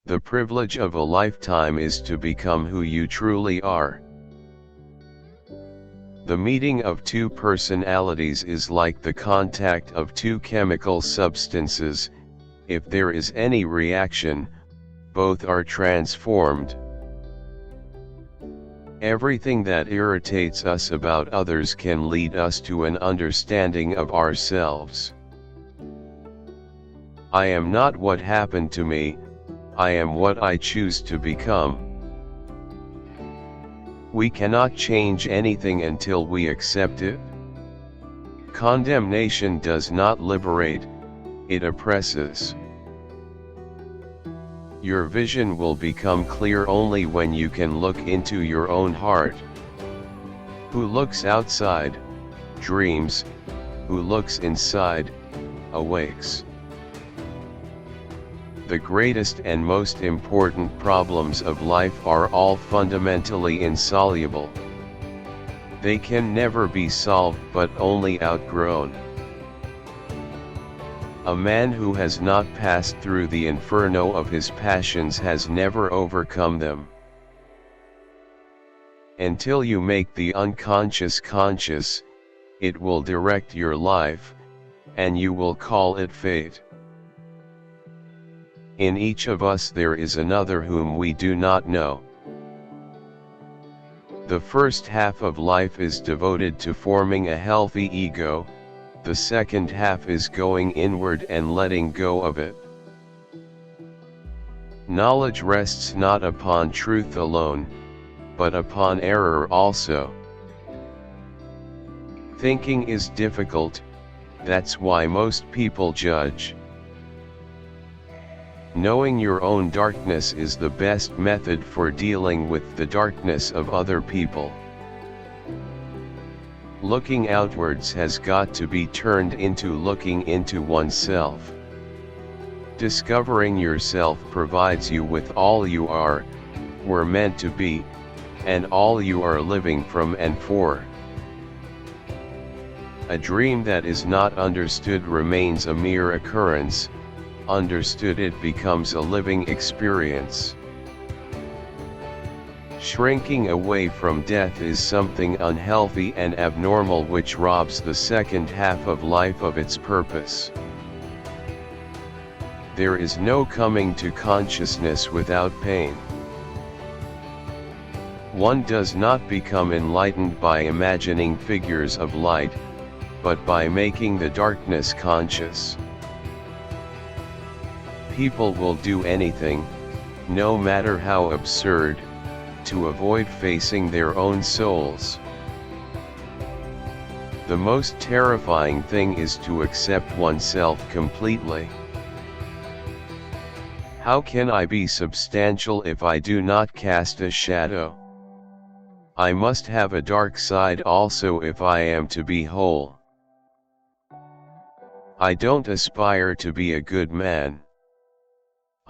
The privilege of a lifetime is to become who you truly are. The meeting of two personalities is like the contact of two chemical substances. If there is any reaction, both are transformed. Everything that irritates us about others can lead us to an understanding of ourselves. I am not what happened to me, I am what I choose to become. We cannot change anything until we accept it. Condemnation does not liberate, it oppresses. Your vision will become clear only when you can look into your own heart. Who looks outside, dreams; who looks inside, awakes. The greatest and most important problems of life are all fundamentally insoluble. They can never be solved but only outgrown. A man who has not passed through the inferno of his passions has never overcome them. Until you make the unconscious conscious, it will direct your life, and you will call it fate. In each of us there is another whom we do not know. The first half of life is devoted to forming a healthy ego, the second half is going inward and letting go of it. Knowledge rests not upon truth alone, but upon error also. Thinking is difficult, that's why most people judge. Knowing your own darkness is the best method for dealing with the darkness of other people. Looking outwards has got to be turned into looking into oneself. Discovering yourself provides you with all you are, were meant to be, and all you are living from and for. A dream that is not understood remains a mere occurrence. Understood, it becomes a living experience. Shrinking away from death is something unhealthy and abnormal which robs the second half of life of its purpose. There is no coming to consciousness without pain. One does not become enlightened by imagining figures of light, but by making the darkness conscious. People will do anything, no matter how absurd, to avoid facing their own souls. The most terrifying thing is to accept oneself completely. How can I be substantial if I do not cast a shadow? I must have a dark side also if I am to be whole. I don't aspire to be a good man.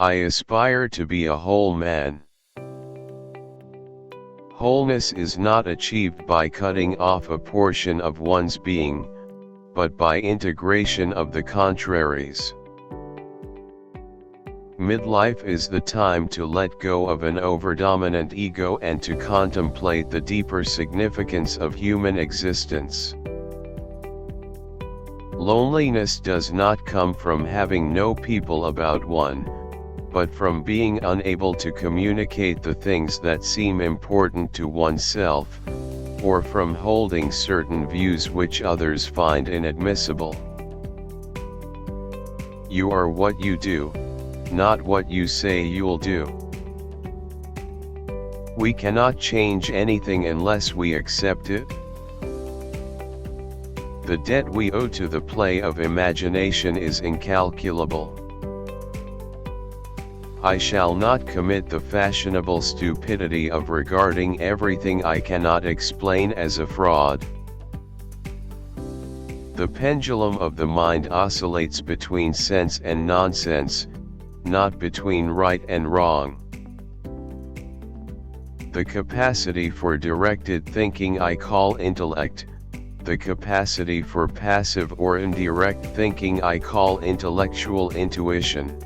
I aspire to be a whole man. Wholeness is not achieved by cutting off a portion of one's being, but by integration of the contraries. Midlife is the time to let go of an overdominant ego and to contemplate the deeper significance of human existence. Loneliness does not come from having no people about one, but from being unable to communicate the things that seem important to oneself, or from holding certain views which others find inadmissible. You are what you do, not what you say you'll do. We cannot change anything unless we accept it. The debt we owe to the play of imagination is incalculable. I shall not commit the fashionable stupidity of regarding everything I cannot explain as a fraud. The pendulum of the mind oscillates between sense and nonsense, not between right and wrong. The capacity for directed thinking I call intellect, the capacity for passive or indirect thinking I call intellectual intuition.